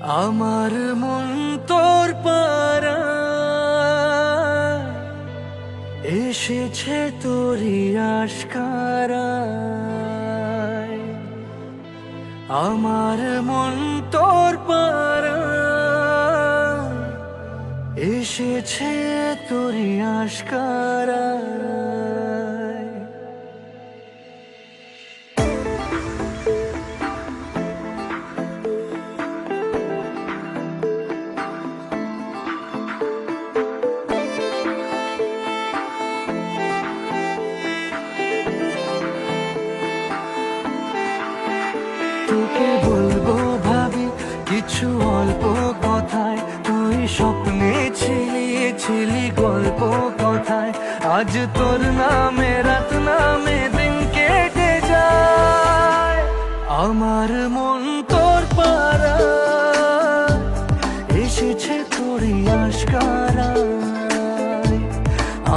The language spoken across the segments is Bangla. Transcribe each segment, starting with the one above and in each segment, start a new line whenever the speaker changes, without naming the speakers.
আমার মন তোর পারা এসেছে তোরই আশকারায়। আমার মন তোর পারা এসেছে তোরই আশকারায়। তোকে বলবো ভাবি কিছু অল্প কথায়, তুই স্বপ্নে ছিলি গল্প কথায়। আজ তোর নামে রাত নামে দিন কেটে যায়। আমার মন তোর পারা এসেছে তোরই আশকারায়।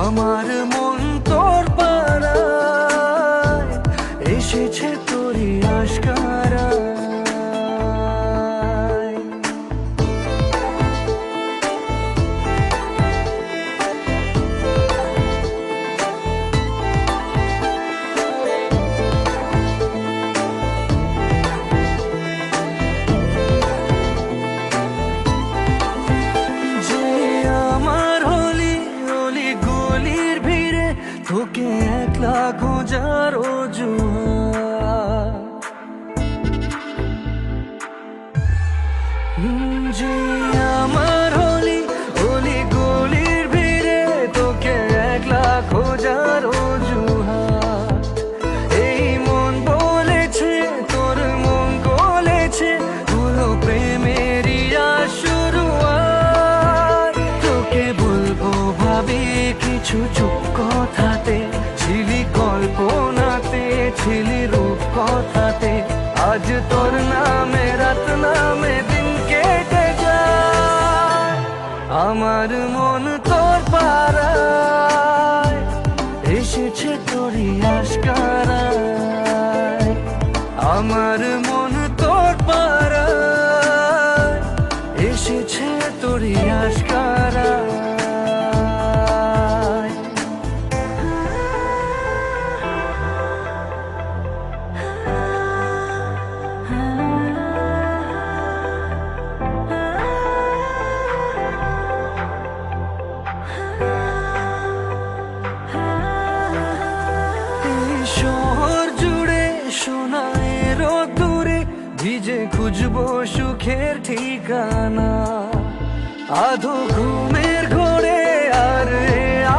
আমার মন তোর পারা এসেছে তোরই আশকারায়। তোকে একলা খোঁজার অজুহাত, যে আমার হলি গলির ভিড়ে তোকে একলা খোঁজার অজুহাত। এই মন বলেছে তোর মন গলেছে, হলো প্রেমেরই শুরুয়াত। তোকে বলবো ভাবি কিছু চুপ কথাতে, ছিলি কল্পনাতে ছিলি রূপ কথাতে। আজ তোর নামে রাত নামে দিন কেটে যায়। আমার মন তোর পারায় এসেছে তোরই আশকারায়। আমার মন তোর পারায় এসেছে তোরই আশকারায়। শহর জুড়ে সোনার দূরে ভিজে খুঁজবো সুখের ঠিকানা। আধো ঘুমের ঘোরে আর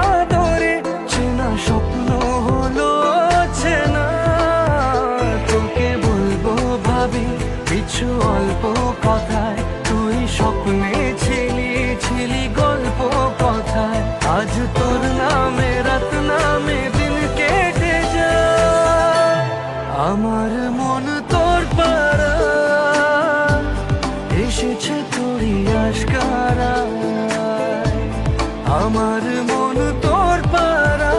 আদরে চেনা স্বপ্ন হলো চেনা। তোকে বলবো ভাবি কিছু অল্প কথায়, তুই স্বপ্নে ছিলি গল্প কথায়। আজ তোর নামে রাত নামে দিন কেটে যায়। আমার মন তোর পারা এসেছে তোরই আশকারায়। আমার মন তোর পারা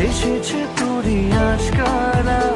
এসেছে তোরই আশকারায়।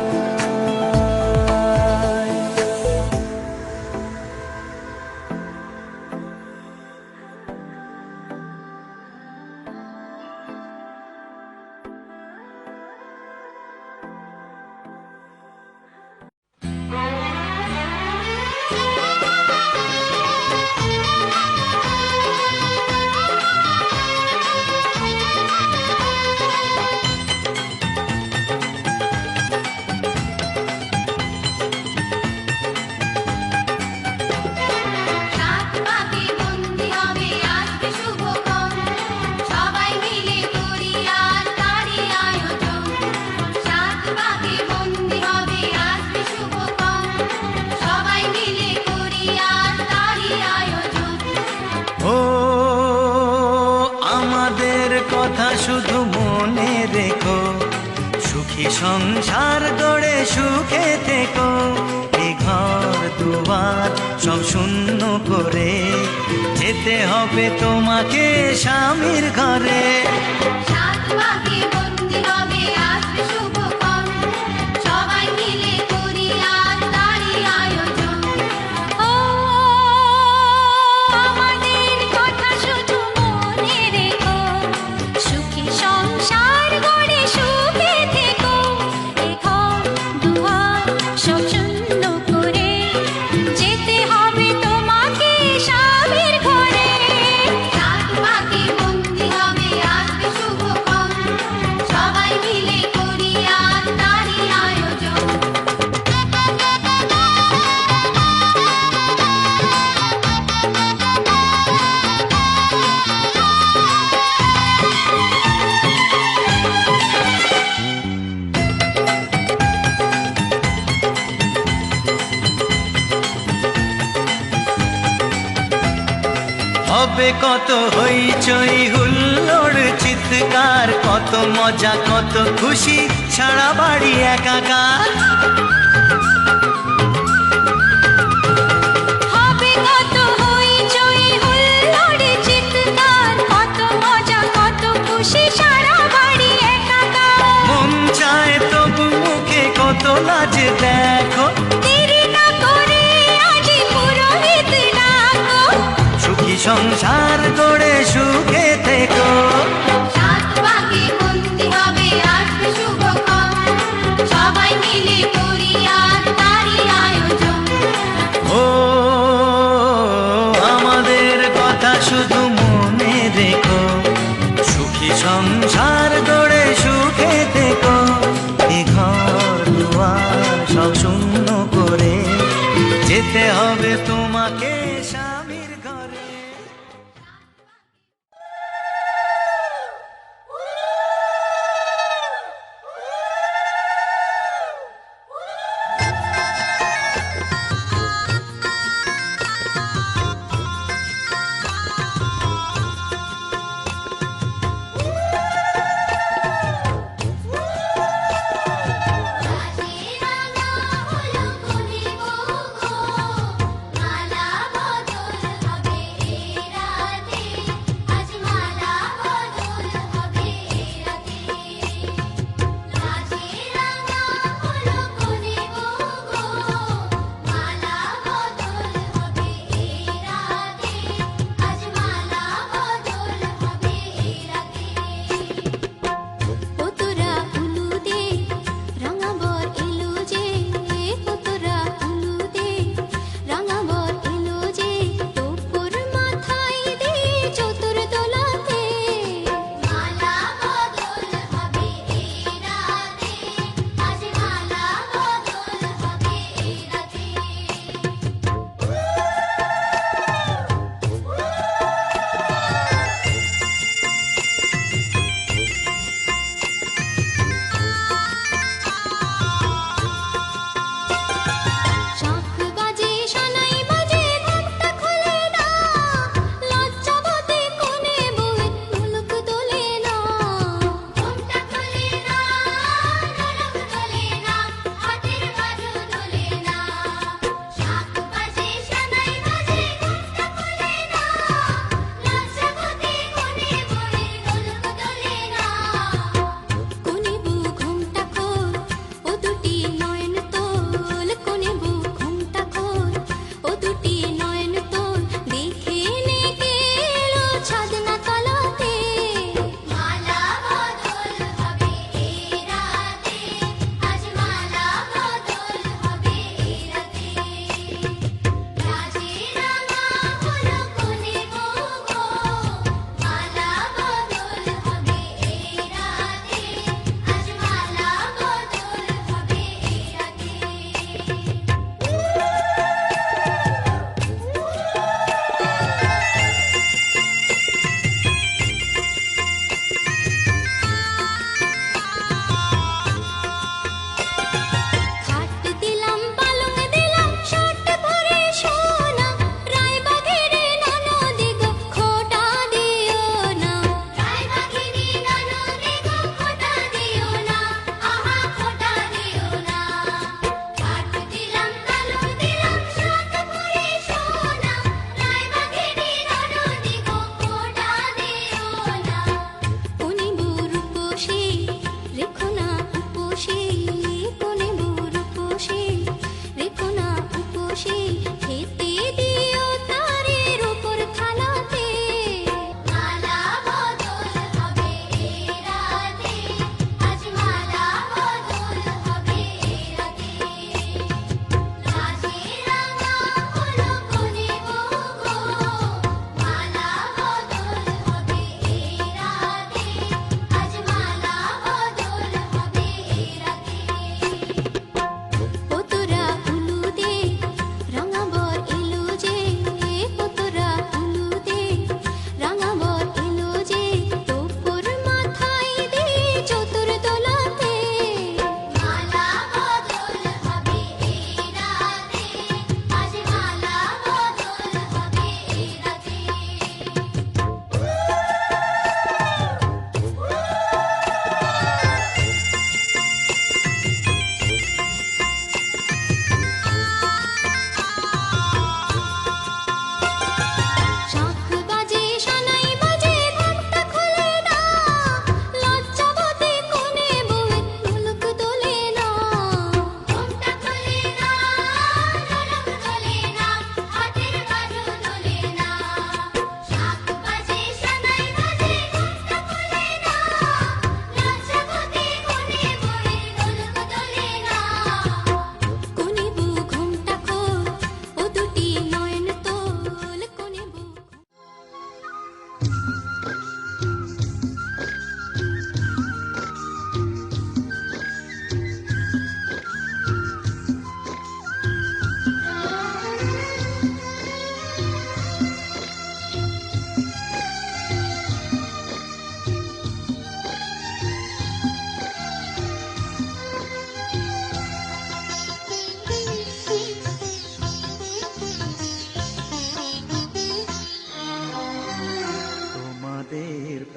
কথা শুধু মনে রেখো, সুখী সংসার গড়ে সুখে থেকো। এ ঘর দুয়ার সব শূন্য করে যেতে হবে তোমাকে স্বামীর ঘরে।
ও
হবে কত হইচই হুল্লোড় চিৎকার, কত মজা কত খুশি সারা বাড়ি একাকার।
হবে কত হইচই হুল্লোড় চিৎকার, কত মজা কত খুশি সারা বাড়ি একাকার।
মন চায় তবু মুখে কত লাজ দেখো,
দেরি না করে আজই পুরোহিত ডাকো।
সুখী সংসার গড়ে সুখে থেকো।
সাত পাকে বন্দি হবে আসবে শুভক্ষণ, সবাই মিলে করি আজ তারই আয়োজন।
ও আমাদের কথা শুধু মনে রেখো, সুখী সংসার গড়ে সুখে থেকো। এ ঘর দুয়ার সব শূন্য করে যেতে হবে তোমাকে স্বামীর ঘরে।
রাঙা হলো কোনে গো গো, মালা বদল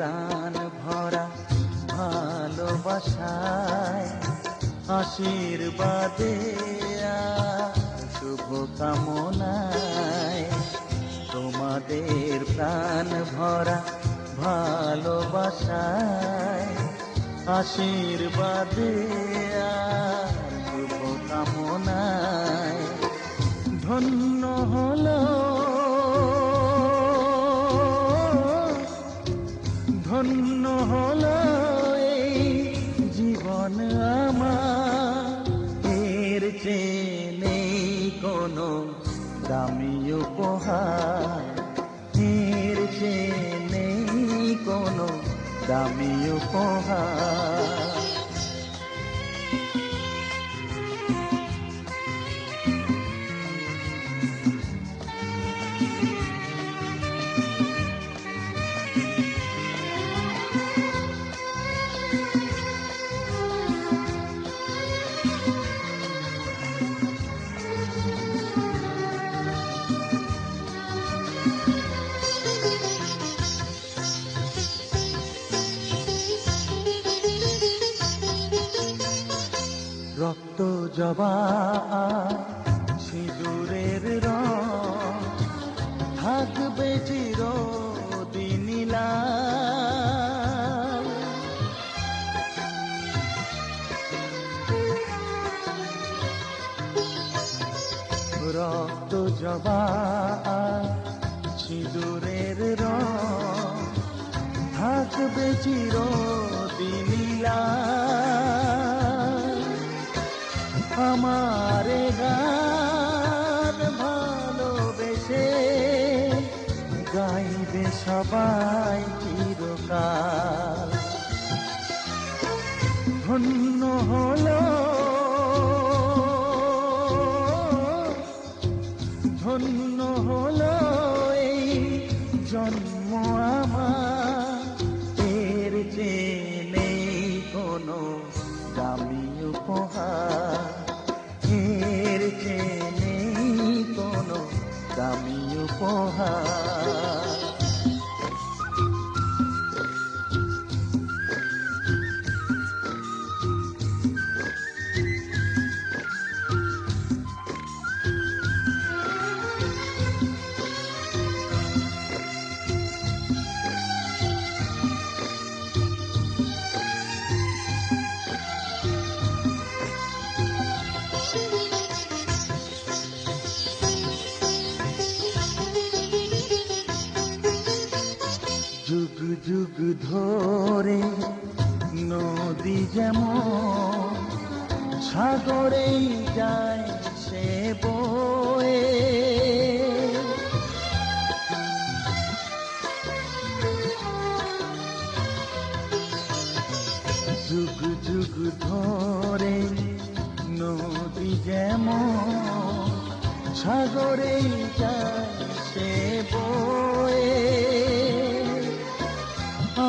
প্রাণ ভরা ভালোবাসায়, আশীর্বাদে আর শুভ কামনায়, তোমাদের প্রাণ ভরা ভালোবাসায়, আশীর্বাদে আর শুভ কামনায় ধন্য হলো, ধন্য হলো এই জীবন আমার। এর চেয়ে নেই কোনো দামি উপহার, এর চেয়ে নেই কোনো দামি উপহার। রক্ত জবা সিঁদুরের রং থাকবে চিরদিন লাল। রক্ত জবা সিঁদুরের রং থাকবে চিরদিন লাল। আমারে গান ভালোবেসে গাইবে সবাই চিরকাল। ধন্য হলো, ধন্য হলো এই জন্ম আমার। এর চেয়ে নেই কোনো দামি উপহার, এর চেয়ে নেই কোনো দামি উপহার। যুগ যুগ ধরে নদী যেমন সাগরেই যায় সে বয়ে, যুগ যুগ ধরে নদী যেমন সাগরেই যায় সে বয়ে,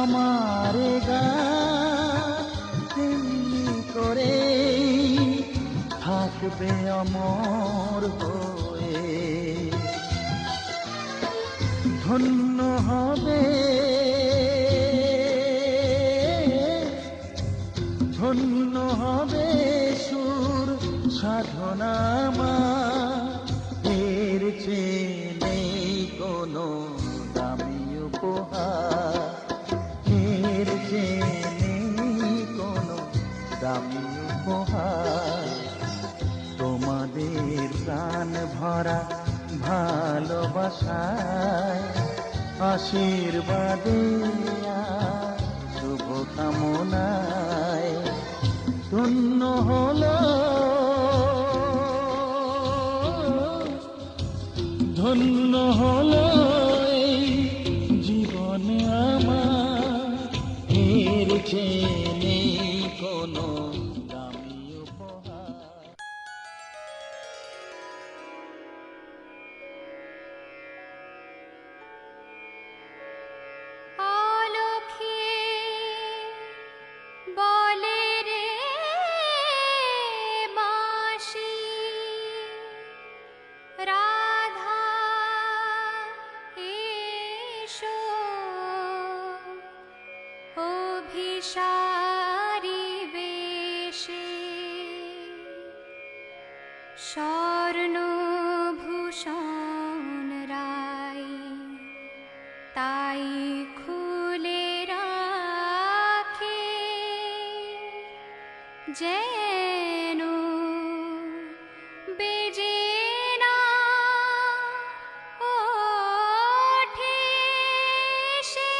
আমার গান তেমনি করে থাকবে অমর হয়ে। ধন্য হবে, ধন্য হবে সুর সাধনা আমার। এর চেয়ে নেই কোনো দামি উপহার, এর চেয়ে নেই কোনো দামি উপহার। তোমাদের প্রাণ ভরা ভালোবাসায়, আশীর্বাদে আর শুভ কামনায় ধন্য হলো, ধন্য হলো এই জীবন আমার। এর চেয়ে নেই কোনো দামি উপহার।
অলক্ষে বলে রে বাঁশি, রাধা এসো সারি বেশে স্বর্ণভূষণ রাই তাই খুলে রাখে যেন বেজে না ওঠে সে।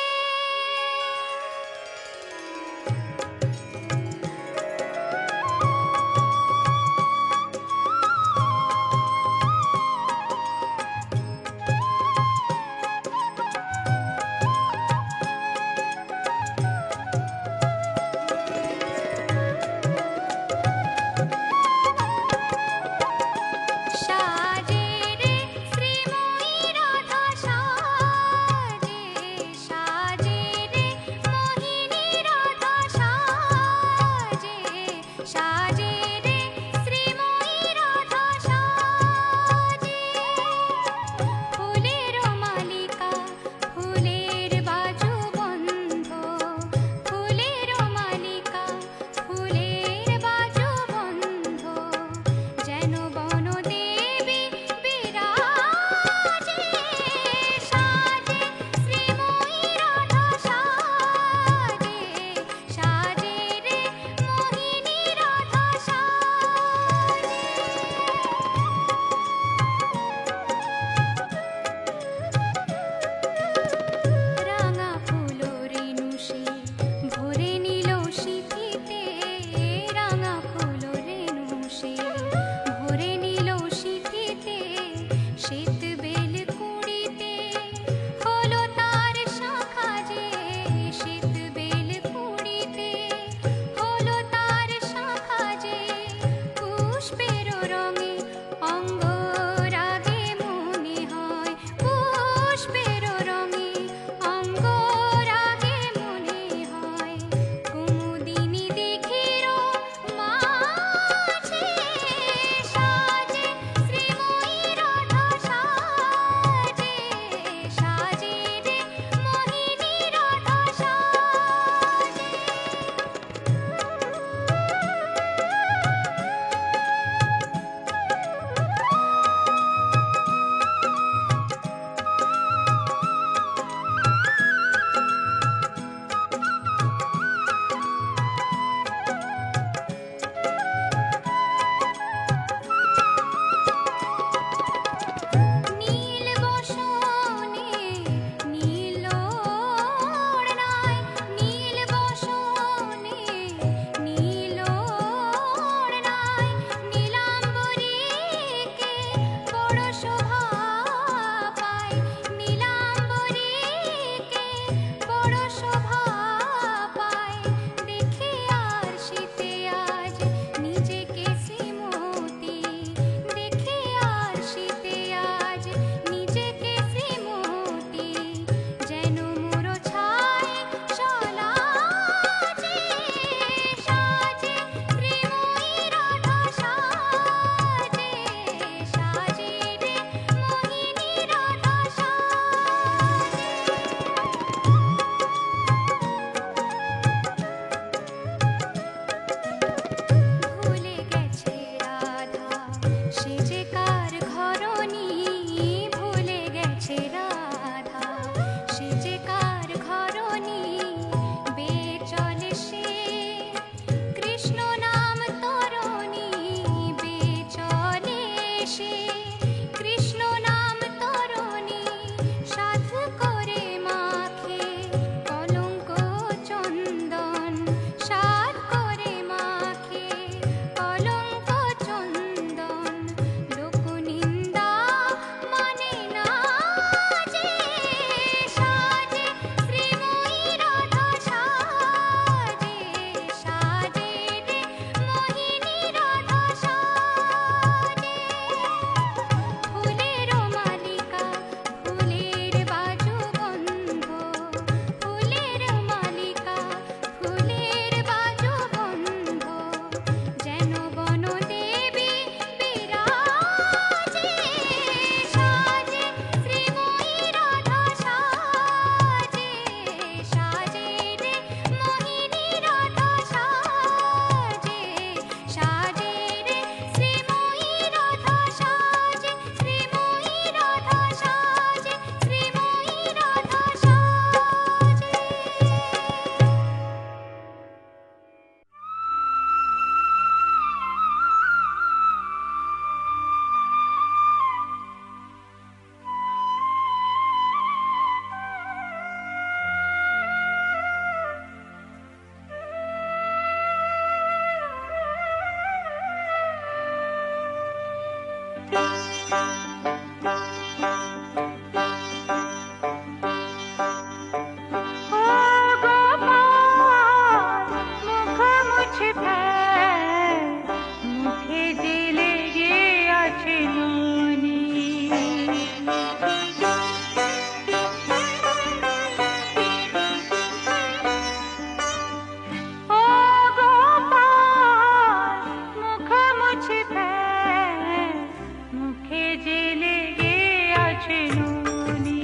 আছে ননি,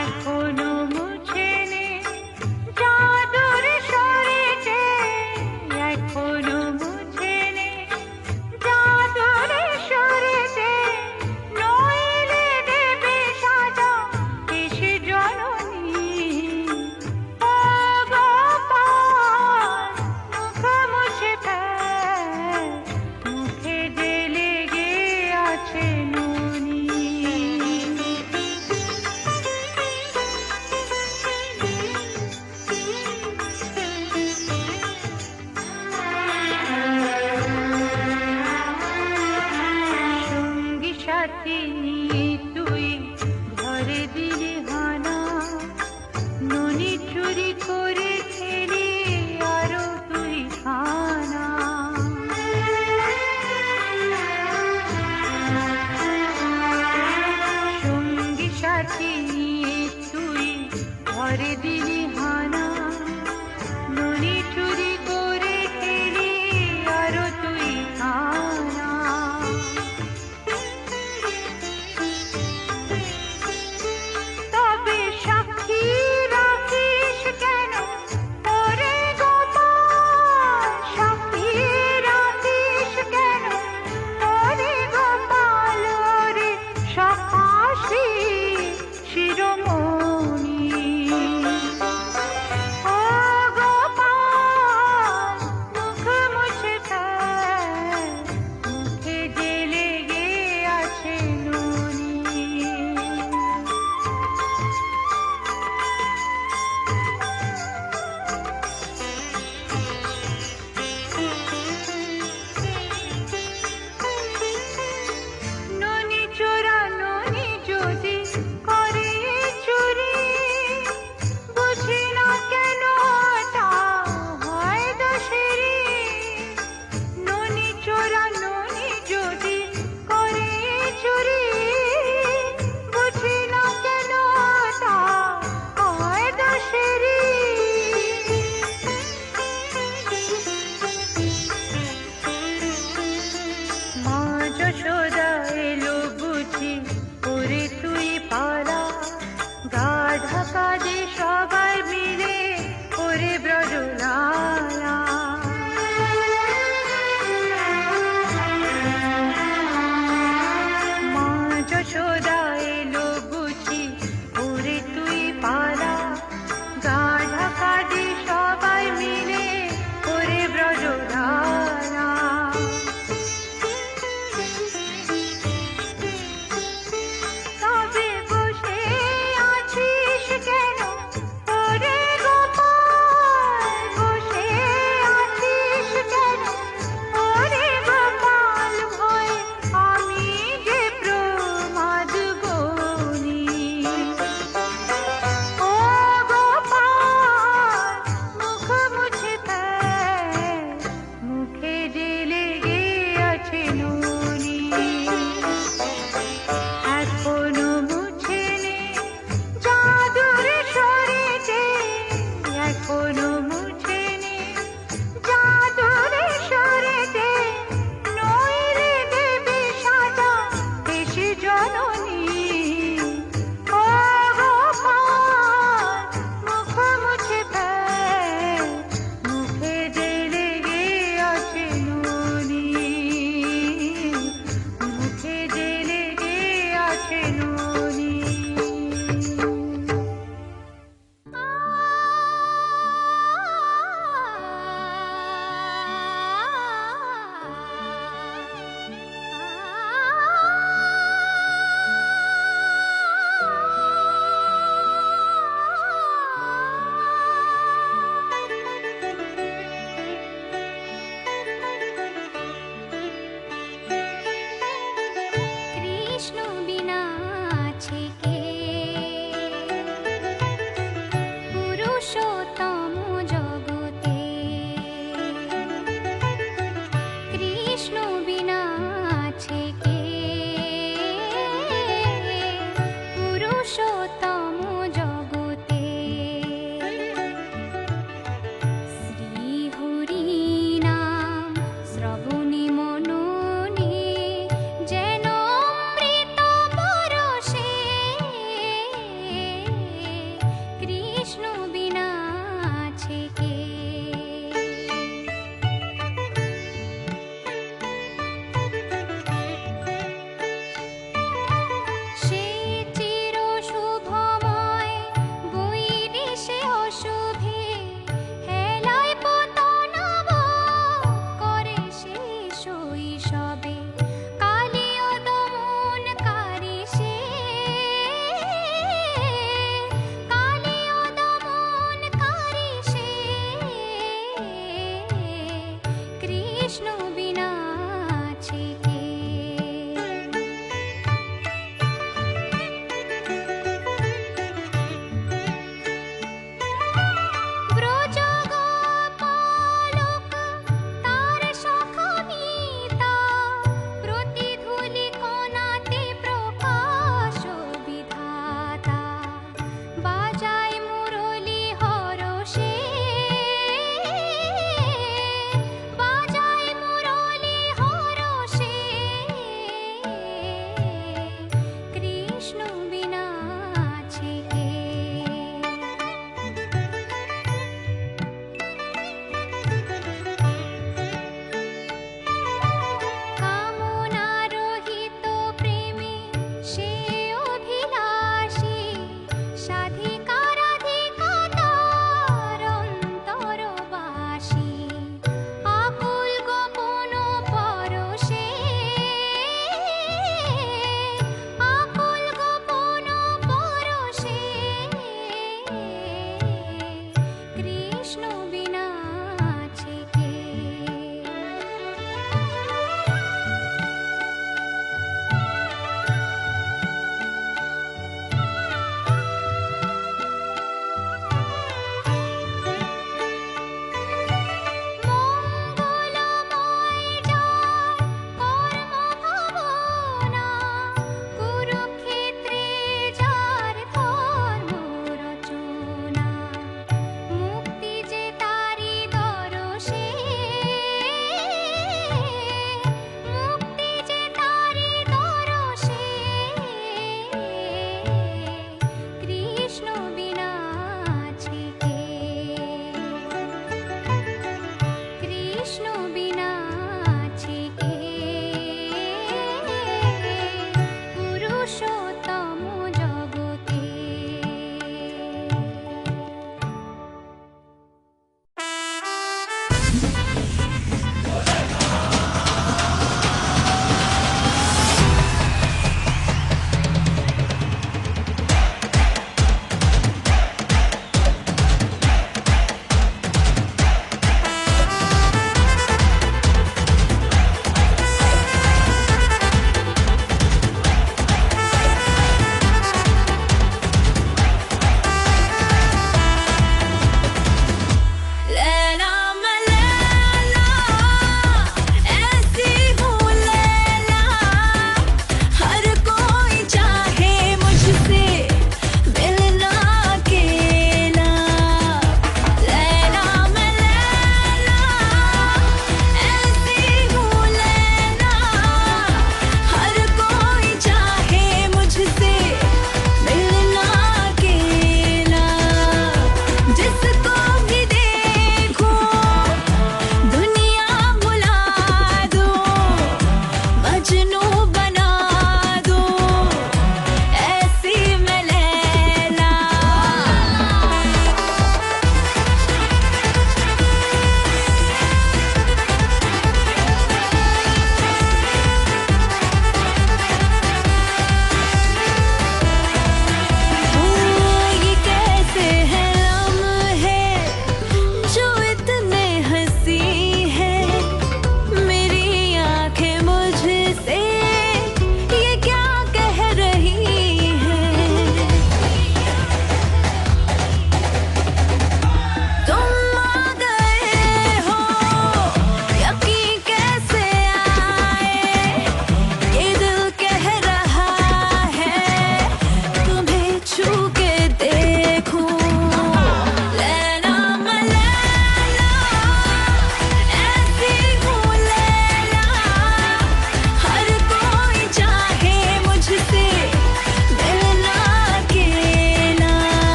এখনো মুছে নে জাদুর সরেছে, এখনো মুছে নে জাদুর সরেছে, নইলে দেবে সাজা এসে জননী। ও গোপাল মুখ মুছে ফেল, মুখে যে লেগে আছে ননি। সঙ্গী সাথী নিয়ে তুই ঘরে দিলি হানা, ননি চুরি করে খেলি আরো তুই খানা। সঙ্গী সাথী নিয়ে তুই ঘরে দিলি হানা, ননি চুরি করে খেলি আরো তুই খানা।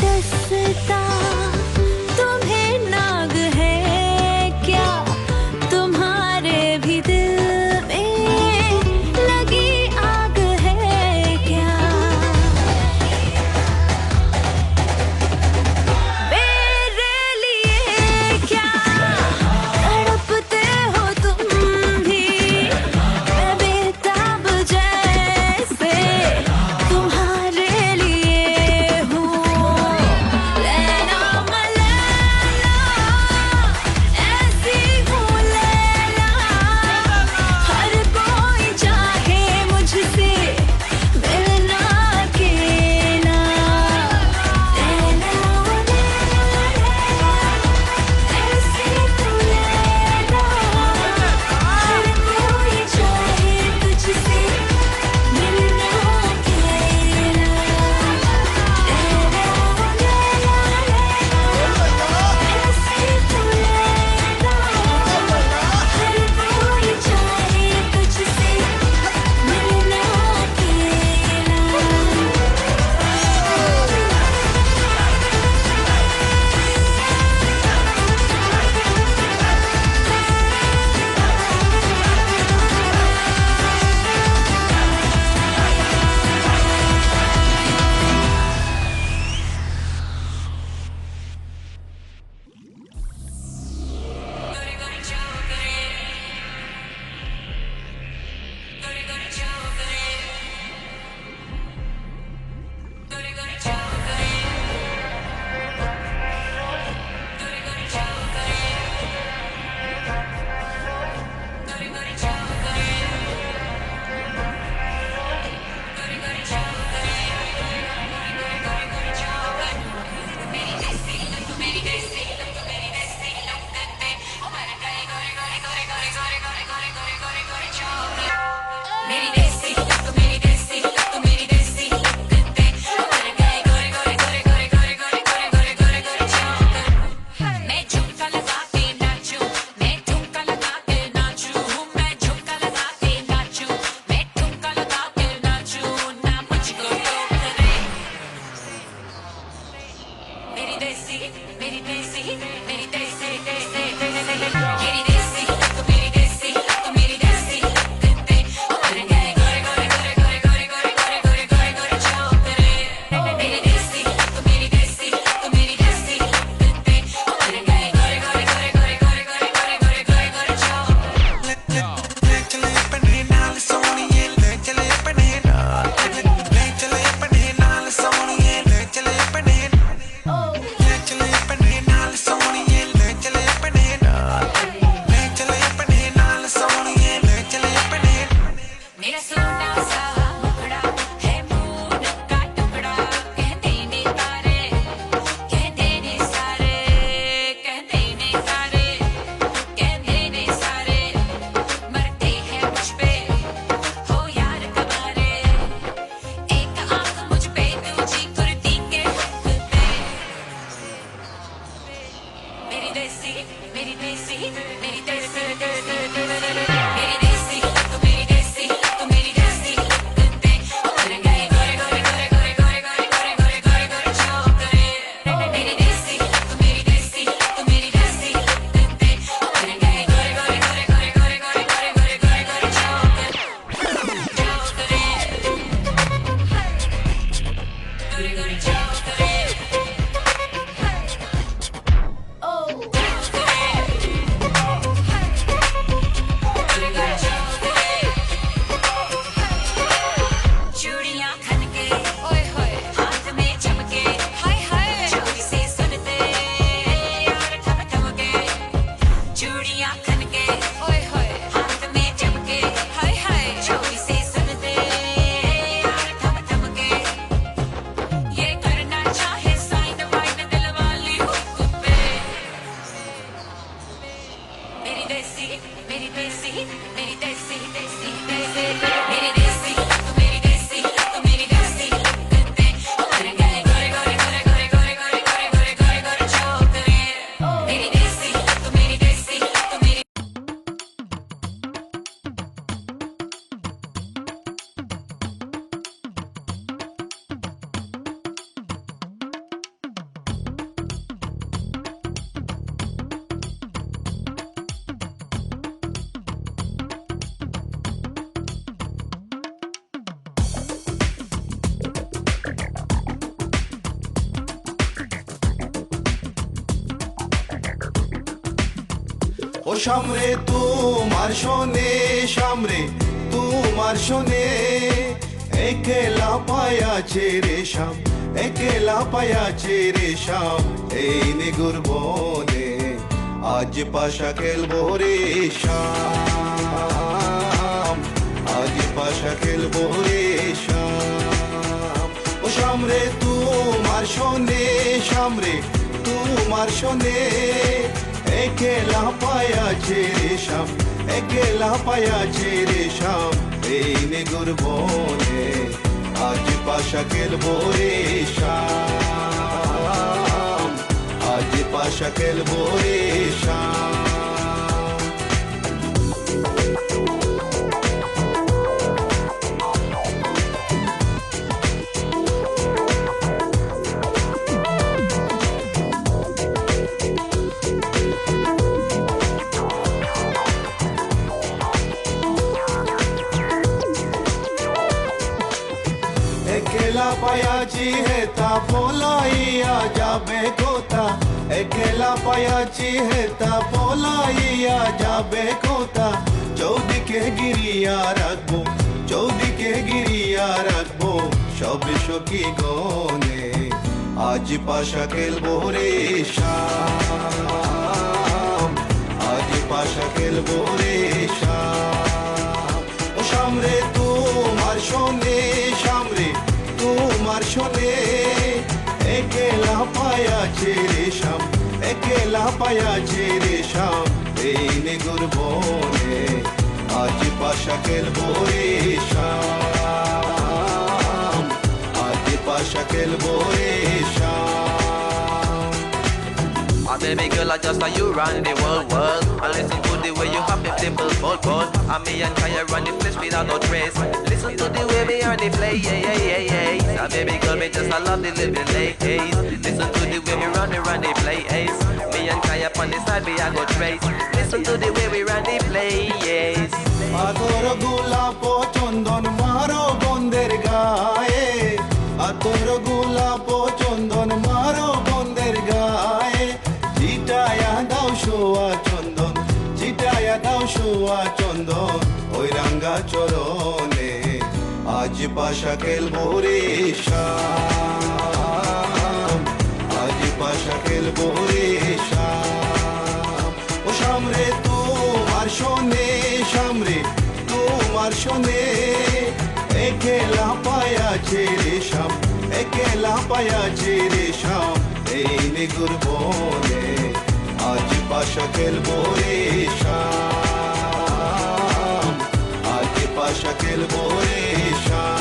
टसता तुम्हें नाग है क्या, तुम्हारे भी दिल में लगी आग है क्या। मेरे लिए क्या तड़पते हो तुम भी, मैं बेताब जैसे तुम्हारे लिए हूँ। रहना
সামরে তোমার শোনে সামরে তোমার শোনে একলা পায়াছে রে শাম একলা পায়াছে রে শাম এই নিগুর বনে আজ পাশা খেলবো রে শাম আজ পাশা খেলবো রে শাম ও সামরে তোমার শোনে সামরে তোমার শোনে একলা পায়াছে রে শাম একলা পায়াছে রে শাম এই নিগুর বনে আজ পাশা খেলবো রে শাম আজ পাশা খেলবো রে শাম একলা পায়াছি হেতা পলাইয়া যাবে কোথা একলা পায়াছি হেতা পলাইয়া যাবে কোথা চৌদিকে গিরিয়া রাখবো চৌদিকে গিরিয়া রাখবো সব সখী গনে আজ পাশা খেলবো রে শাম আজ পাশা খেলবো রে শাম ও সামরে তোমার শোনে সামরে তোমার শোনে একলা পায়াছে রে শাম একলা পায়াছে রে শাম এই নিগুর বনে আজ পাশা খেলবো রে শাম আজ পাশা খেলবো রে শাম
Oh baby girl, I just saw you run the world. I listen to the way you hop it, dimple, bold. And me and Kaya run the place without no trace. Listen to the way we are the play, yeah. Oh baby girl, me just I love the living late. Listen to the way we run the play, Me and Kaya on the side, we are go trace. Listen to the way we run the play, yes.
আতর গোলাপ চন্দন মারো বন্দের গায়ে আতর গোলাপ চন্দন মারো বন্দের গায়ে চিটায়া দাও শোয়া চন্দন চিটায়া দাও শোয়া চন্দন ওই রাঙ্গা চরণে আজ পাশা খেলবো রে শাম আজ পাশা খেলবো রে শাম ও সামরে তোমার শোনে সামরে তোমার শোনে একলা পায়াছে রে শাম একলা পায়াছে রে শাম এই নিগুর বনে আজ পাশা খেলবো রে শাম আজ পাশা খেলবো রে শাম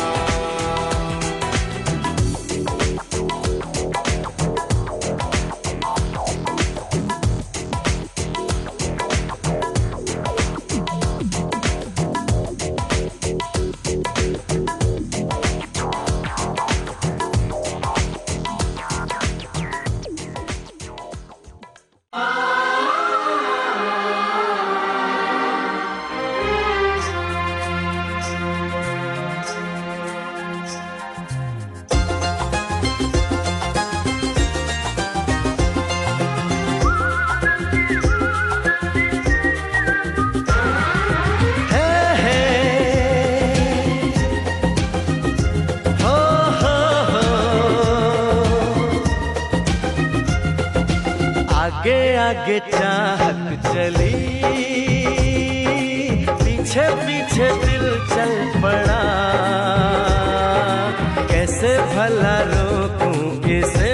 आगे आगे चाहत चली पीछे पीछे दिल चल पड़ा कैसे भला रोकूं किसे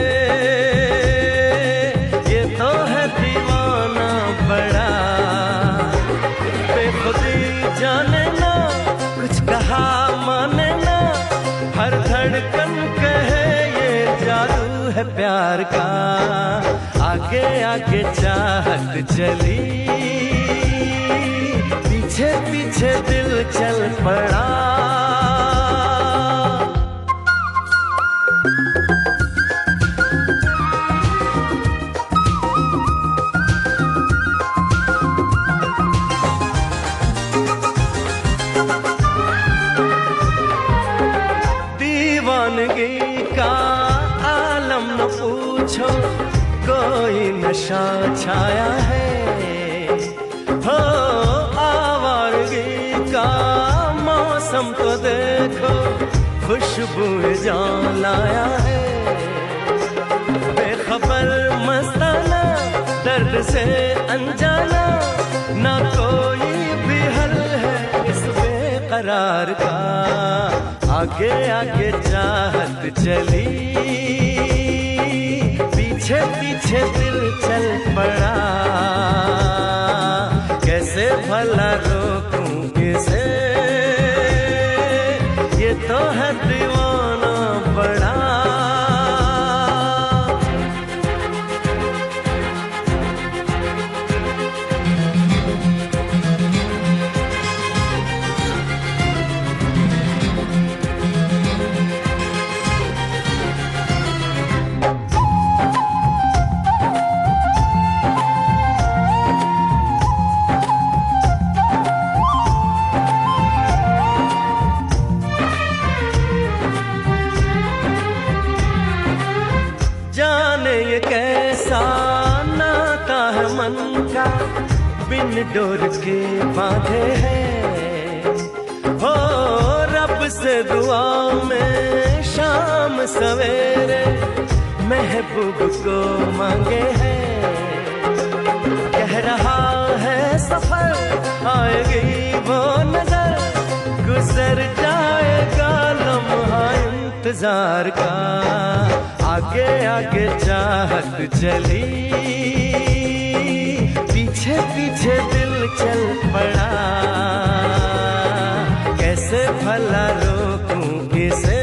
ये तो है दीवाना बड़ा बेखुदी जाने ना कुछ कहा माने ना हर धड़कन कहे ये जादू है प्यार का आगे आगे चाहत चली पीछे पीछे दिल चल पड़ा दीवानगी का आलम न पूछो कोई नशा छाया है देखो खुशबू जान लाया है। बेखबर मस्ताना दर्द से अनजाना, ना कोई भी हल है इस बेकरार का। आगे आगे चाहत चली, पीछे पीछे दिल चल पड़ा। कैसे भला रोकूं इसे, ये तो है दीवाना बड़ा। ये कैसा नाता है मन का, बिन डोर के बांधे है। हो रब से दुआ में शाम सवेरे महबूब को मांगे है। कह रहा है सफर आएगी वो नजर, गुजर जाएगा लम्हा इंतजार का। आगे आगे चाहत चली, पीछे पीछे दिल चल पड़ा। कैसे भला रोकूं इसे,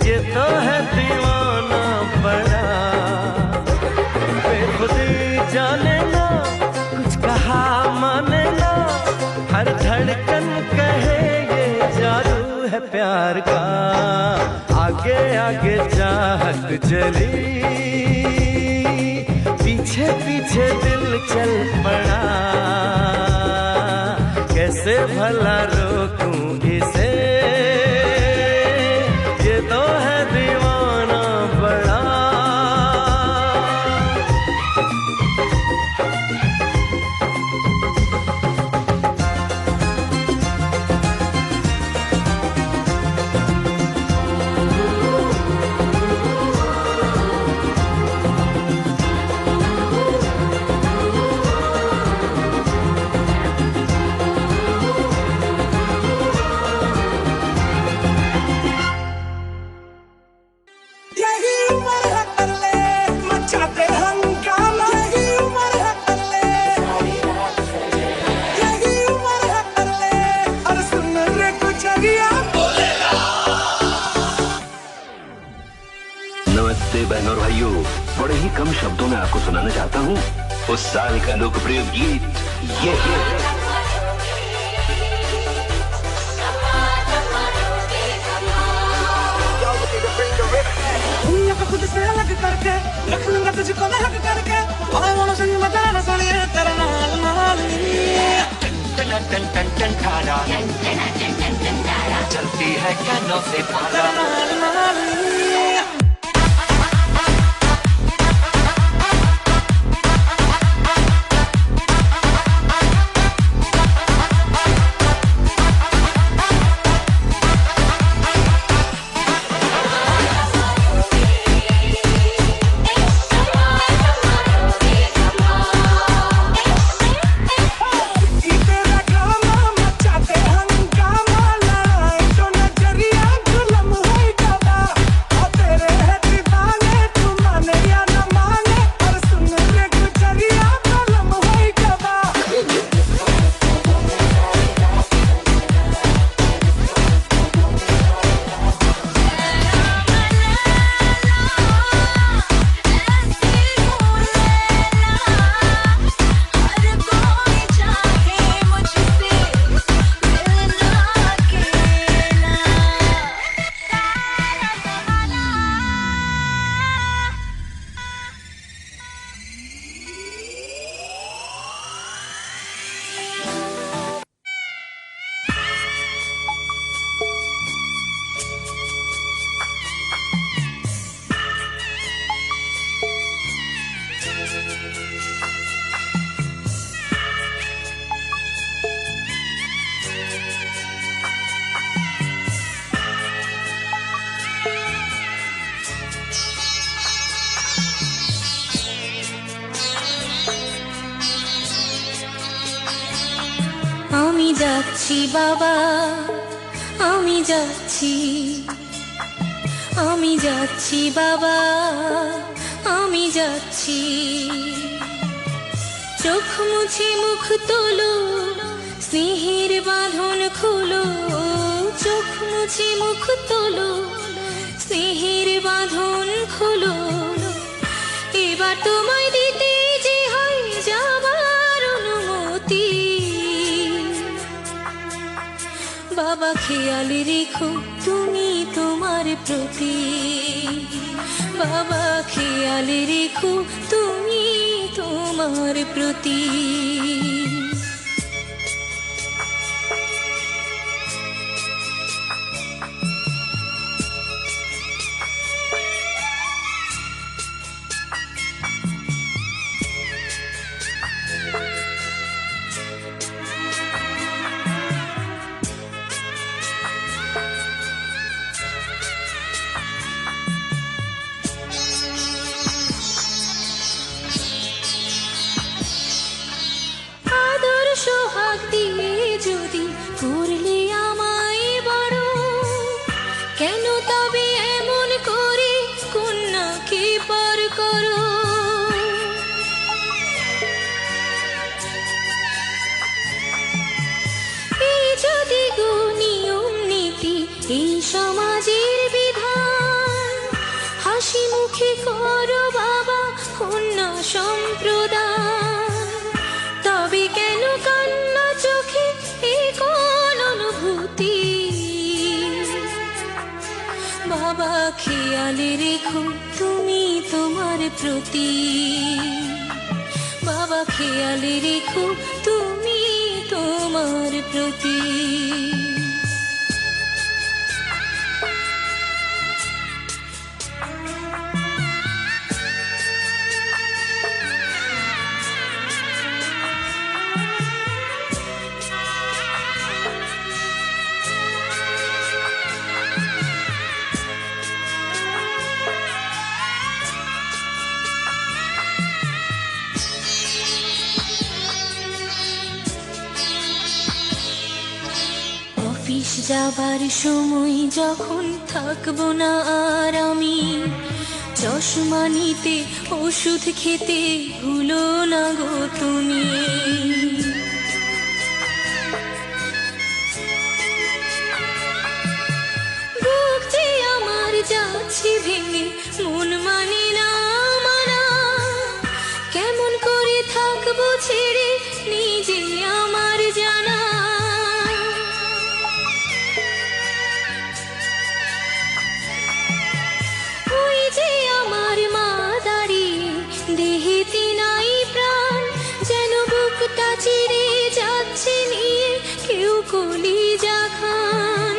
ये तो है दीवाना बड़ा। बेखुदी जाने ना, कुछ कहा माने ना, हर धड़कन कहे ये जादू है प्यार का। आगे आगे चाहत चली, पीछे पीछे दिल चल पड़ा। कैसे भला रोकूं इसे, ये तो है दीवाना बड़ा।
नमस्ते बहनों और भाइयों, बड़े ही कम शब्दों में आपको सुनाना चाहता हूँ उस साल का लोकप्रिय गीत ये है।
खुद से अलग करके रख लूंगा तुझको मैं हक करके। I wanna sing my dance सोनिए तेरा नाल नाल। टन टन टन टन खाड़ा चलती है कैनों से तेरा नाल नाल।
যাচ্ছি বাবা, আমি যাচ্ছি, আমি যাচ্ছি বাবা, আমি যাচ্ছি। চোখ মুছে মুখ তোলো, স্নেহের বাঁধন খোলো, চোখ মুছে মুখ তোলো, স্নেহের বাঁধন খোলো। এবার তোমায় দিতে যে হয় যাবার অনুমতি। বাবা খেয়াল রেখো তুমি তোমার প্রতি, বাবা খেয়াল রেখো তুমি তোমার প্রতি। সোহাগ দিয়ে যদি করলে আমায় বড়, কেন তবে এমন করে কন্যাকে পর করো? এই যদি গো নিয়ম নীতি, এই সমাজের বিধান, হাসি মুখে করো বাবা কন্যা সম্প্রদান, তবে কেন কান্না চোখে এই কোন অনুভূতি? বাবা খেয়াল রেখো তুমি তোমার প্রতি, বাবা খেয়াল রেখো তুমি তোমার প্রতি। অফিস যাবার সময় যখন থাকবো না আর আমি, চশমা নিতে ওষুধ খেতে ভুলো না গো তুমি। বুক যে আমার যাচ্ছে ভেঙে, মন মানে না মানা, কেমন করে থাকবো ছেড়ে নিজে আমার জানা। দেহেতে নাই প্রাণ, যেন বুকটা চিরে যাচ্ছে নিয়ে কেউ কলিজা খান।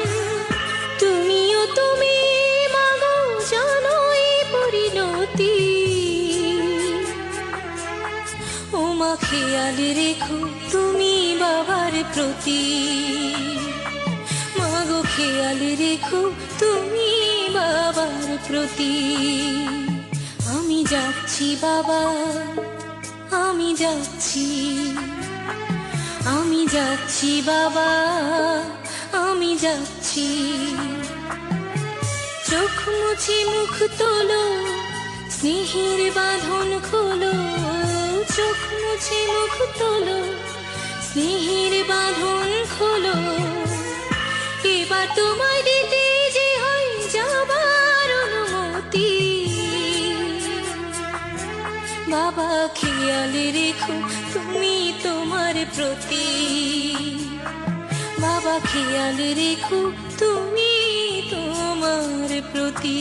তুমিও তুমি মাগো জানো এই পরিণতি। ও মা খেয়াল রেখো তুমি বাবার প্রতি, মাগো খেয়াল রেখো তুমি বাবার প্রতি। আমি যাচ্ছি বাবা, আমি যাচ্ছি, আমি যাচ্ছি বাবা, আমি যাচ্ছি। চোখ মুছে মুখ তোলো, স্নেহের বাঁধন খোলো, চোখ মুছে মুখ তোলো, স্নেহের বাঁধন খোলো। এবার তোমায় দিতে যে হয় যাবার অনুমতি। বাবা খেয়াল রেখো তুমি তোমার প্রতি, বাবা খেয়াল রেখো তুমি তোমার প্রতি।